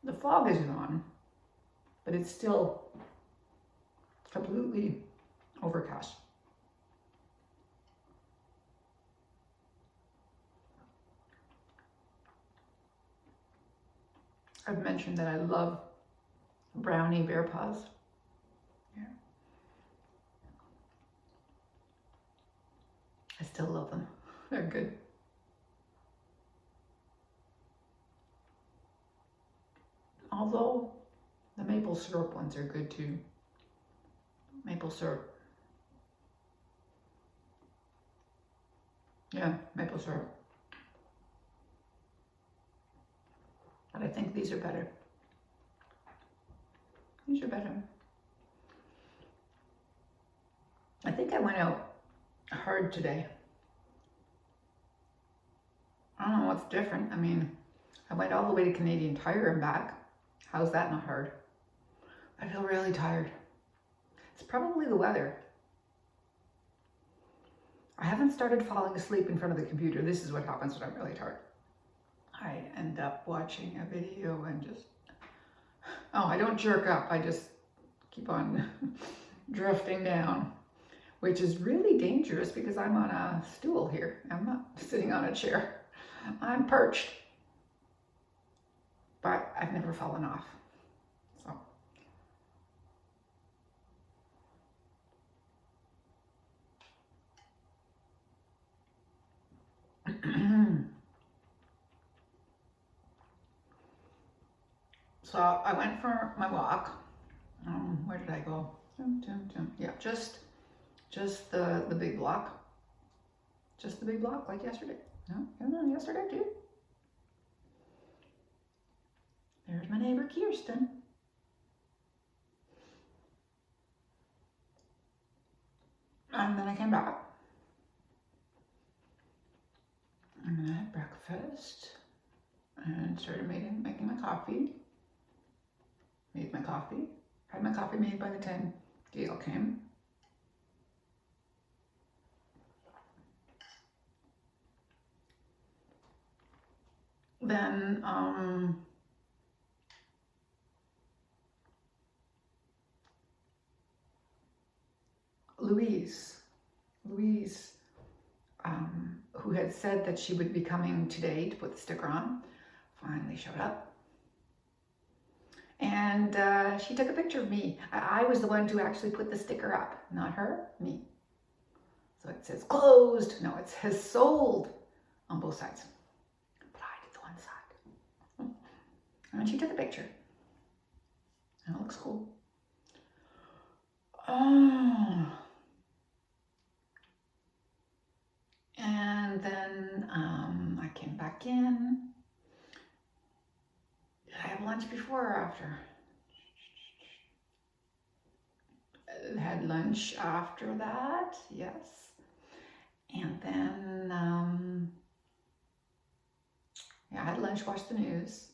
The fog is gone, but it's still completely overcast. I've mentioned that I love brownie bear paws. Yeah. I still love them. They're good. Although the maple syrup ones are good too. Maple syrup. Yeah, maple syrup. But I think these are better. These are better. I think I went out hard today. I don't know what's different. I mean, I went all the way to Canadian Tire and back. How's that not hard? I feel really tired. It's probably the weather. I haven't started falling asleep in front of the computer. This is what happens when I'm really tired. I end up watching a video and just, oh, I don't jerk up. I just keep on drifting down, which is really dangerous because I'm on a stool here. I'm not sitting on a chair. I'm perched, but I've never fallen off. So. So I went for my walk. Where did I go? Yeah, just the big block. Just the big block, like yesterday. No, yesterday too. There's my neighbor Kirsten. And then I came back. And I had breakfast and started making my coffee. Made my coffee. Had my coffee made by the time Gail came. Then Louise, who had said that she would be coming today to put the sticker on, finally showed up. And she took a picture of me. I was the one to actually put the sticker up, not her, me. So it says closed. No, it says sold on both sides. But I did the one side. And she took a picture. And it looks cool. Oh. And then I came back in. Did I have lunch before or after? I had lunch after that, yes. And then, yeah, I had lunch, watched the news.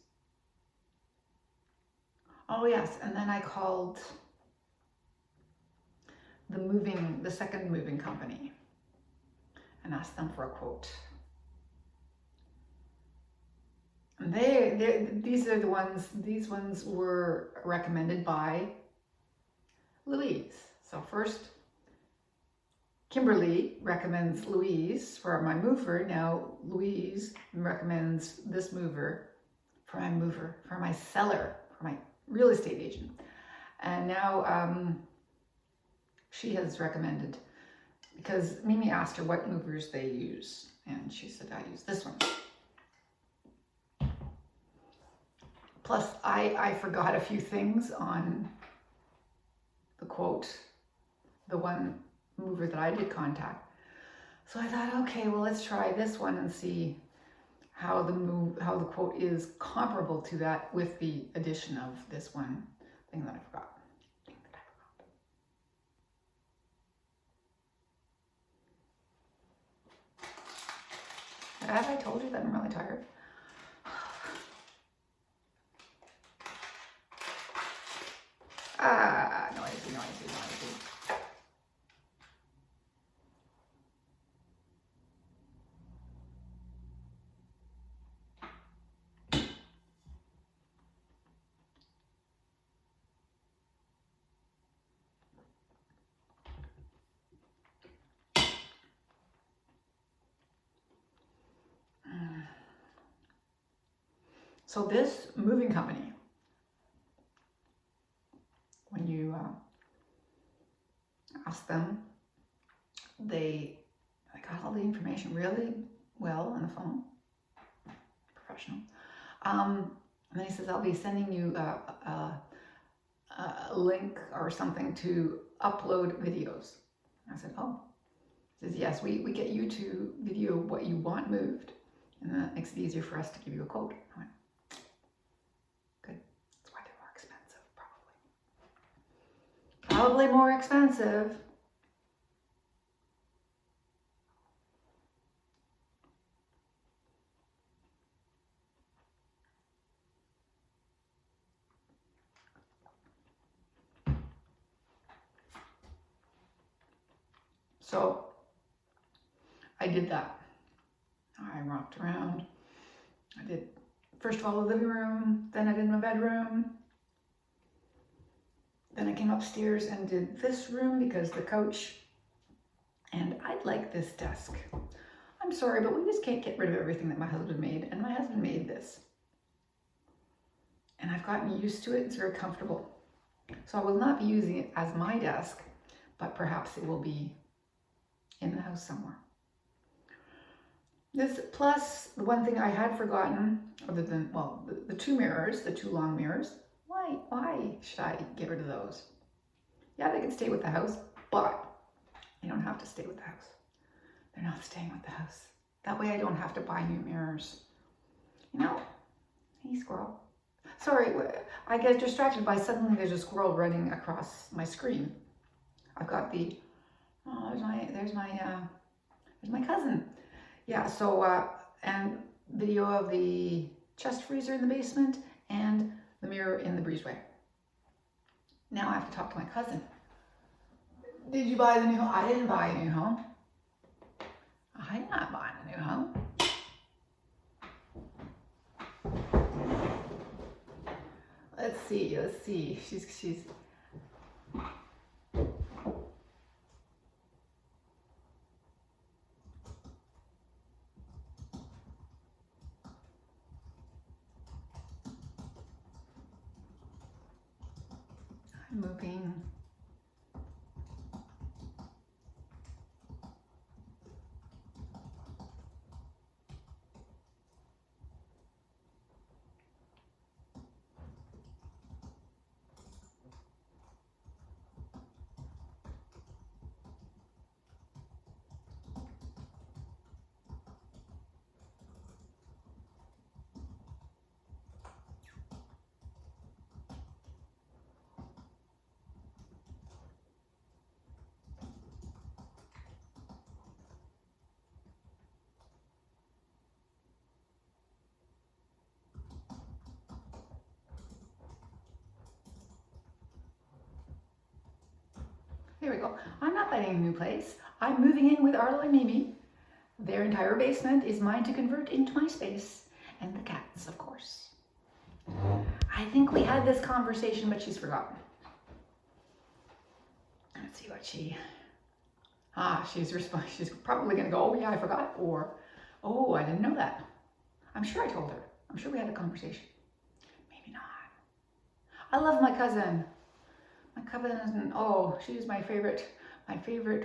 Oh yes, and then I called the second moving company and asked them for a quote. And these ones were recommended by Louise. So first, Kimberly recommends Louise for my mover. Now Louise recommends this mover for my seller, for my real estate agent. And now she has recommended, because Mimi asked her what movers they use. And she said, I use this one. Plus, I forgot a few things on the quote, the one mover that I did contact. So I thought, okay, well, let's try this one and see how the quote is comparable to that with the addition of this one thing that I forgot. Have I told you that I'm really tired? Noisy. So this moving company, when you ask them, I got all the information really well on the phone, professional. And then he says, I'll be sending you a link or something to upload videos. I said, oh. He says, yes, we get you to video what you want moved. And that makes it easier for us to give you a quote. I went, good. That's why they're more expensive, probably. Probably more expensive. So I did that. I rocked around. I did, first of all, the living room, then I did my bedroom. Then I came upstairs and did this room because the couch, and I like this desk. I'm sorry, but we just can't get rid of everything that my husband made, and my husband made this. And I've gotten used to it, it's very comfortable. So I will not be using it as my desk, but perhaps it will be in the house somewhere. This, plus the one thing I had forgotten, other than, well, the two mirrors, the two long mirrors. Why should I get rid of those? Yeah, they can stay with the house, but they don't have to stay with the house. They're not staying with the house. That way I don't have to buy new mirrors. You know, hey squirrel. Sorry, I get distracted by suddenly there's a squirrel running across my screen. I've got the, oh, there's my cousin. Yeah, so, and video of the chest freezer in the basement and the mirror in the breezeway. Now I have to talk to my cousin. Did you buy the new home? I didn't buy a new home. I'm not buying a new home. Let's see. She's moving. Here we go. I'm not buying a new place. I'm moving in with Arlo and Mimi. Their entire basement is mine to convert into my space. And the cats, of course. I think we had this conversation, but she's forgotten. Let's see what she's probably going to go, oh yeah, I forgot. Or, oh, I didn't know that. I'm sure I told her. I'm sure we had a conversation. Maybe not. I love my cousin. My cousin, oh, she's my favorite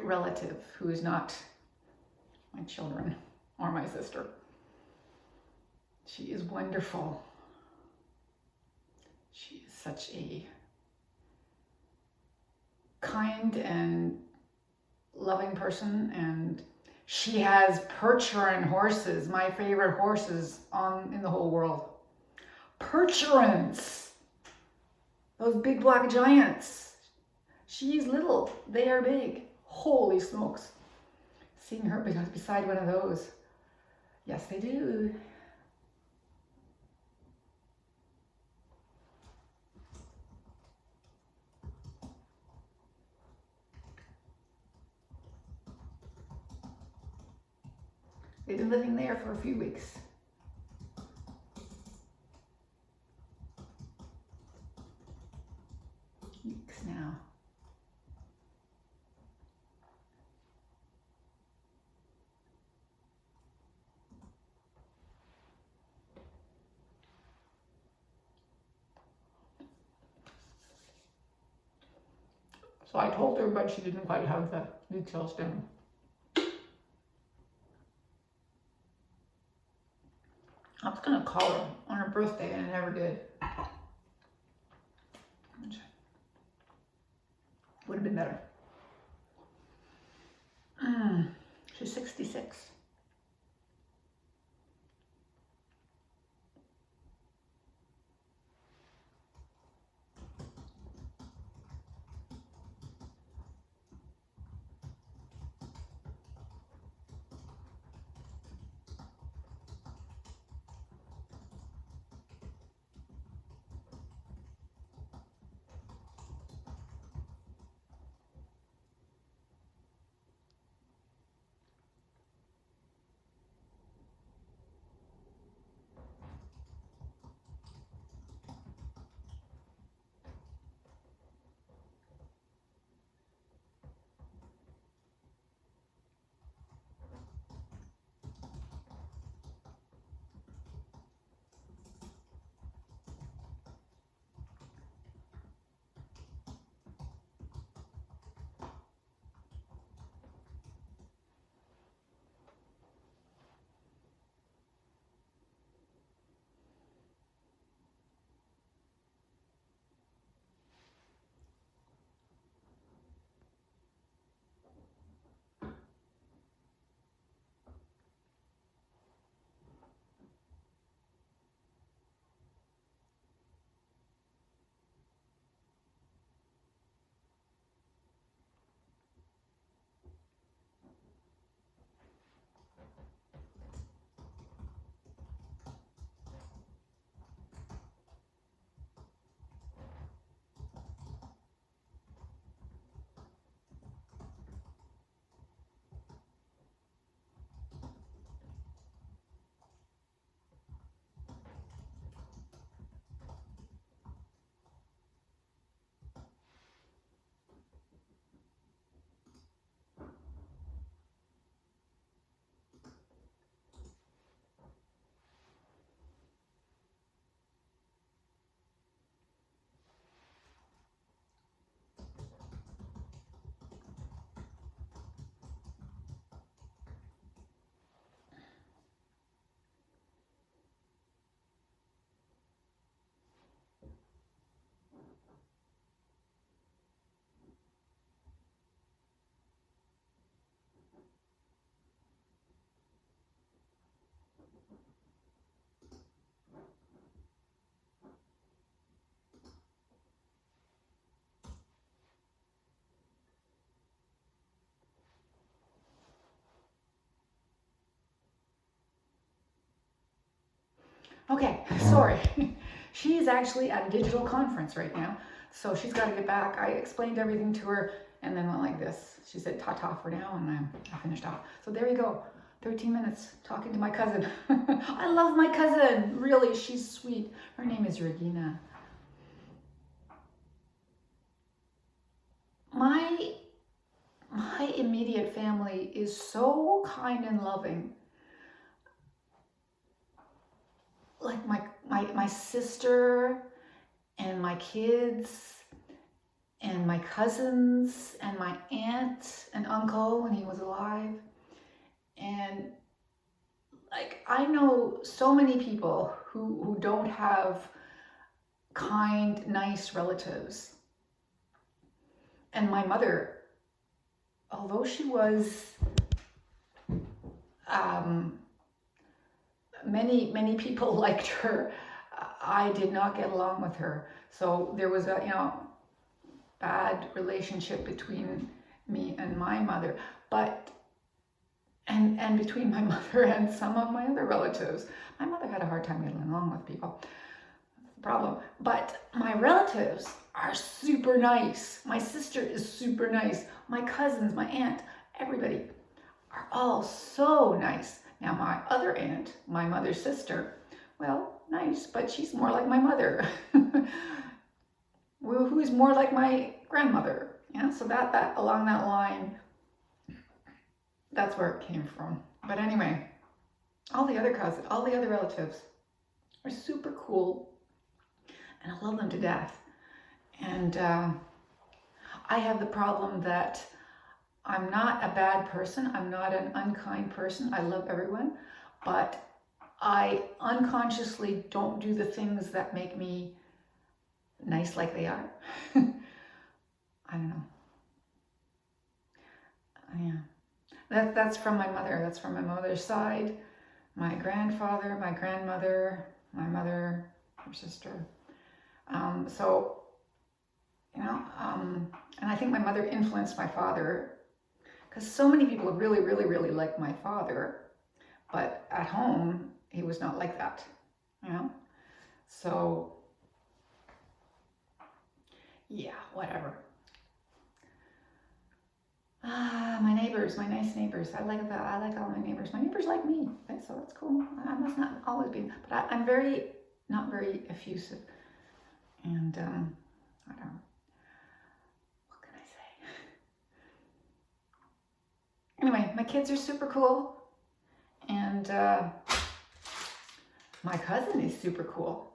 relative who is not my children or my sister. She is wonderful. She is such a kind and loving person, and she has Percheron horses, my favorite horses in the whole world. Percherons! Those big black giants. She's little, they are big. Holy smokes. Seeing her beside one of those. Yes, they do. They've been living there for a few weeks. Now. So I told her, but she didn't quite have the details down. I was gonna call her on her birthday and I never did. Would have been better. She's 66. Okay, sorry. She's actually at a digital conference right now, so she's got to get back. I explained everything to her and then went like this. She said ta-ta for now, and I finished off. So there you go, 13 minutes talking to my cousin. I love my cousin, really, she's sweet. Her name is Regina. My immediate family is so kind and loving. Like my sister and my kids and my cousins and my aunt and uncle when he was alive. And like, I know so many people who don't have kind, nice relatives. And my mother, although she was, many people liked her, I did not get along with her. So there was a, bad relationship between me and my mother, but and between my mother and some of my other relatives. My mother had a hard time getting along with people. That's the problem. But my relatives are super nice. My sister is super nice. My cousins, my aunt, everybody are all so nice. Now my other aunt, my mother's sister, well, nice, but she's more like my mother. Who is more like my grandmother. Yeah, so that along that line, that's where it came from. But anyway, all the other cousins, all the other relatives are super cool, and I love them to death. And I have the problem that I'm not a bad person. I'm not an unkind person. I love everyone, but I unconsciously don't do the things that make me nice like they are. I don't know. Yeah. That's from my mother. That's from my mother's side. My grandfather, my grandmother, my mother, her sister. So, you know, and I think my mother influenced my father, because so many people really, really, really like my father, but at home, he was not like that, you know? So, yeah, whatever. My neighbors, my nice neighbors. I like that. I like all my neighbors. My neighbors like me, okay, so that's cool. I must not always be, but I'm not very effusive. And, I don't know. What can I say? Anyway, my kids are super cool. And, my cousin is super cool.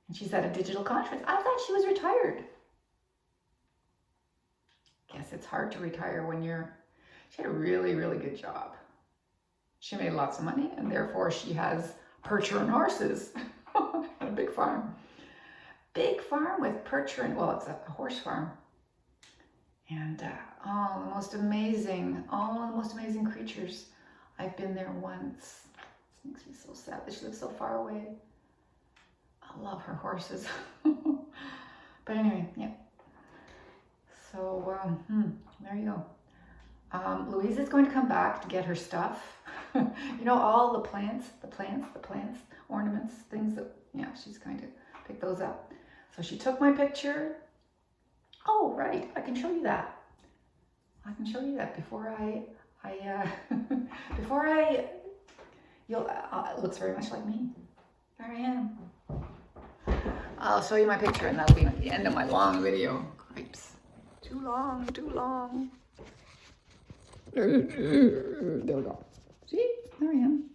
And she's at a digital conference. I thought she was retired. Guess it's hard to retire when she had a really, really good job. She made lots of money, and therefore she has percher and horses and a big farm. Big farm with percher and, well, it's a horse farm. And all the most amazing creatures. I've been there once. This makes me so sad that she lives so far away. I love her horses. But anyway, yeah. So, there you go. Louise is going to come back to get her stuff. You know, all the plants, ornaments, things that, yeah, she's going to pick those up. So she took my picture. Oh, right, I can show you that. Before it looks very much like me. There I am. I'll show you my picture and that'll be the end of my long video. Grapes. Too long. There we go. See? There I am.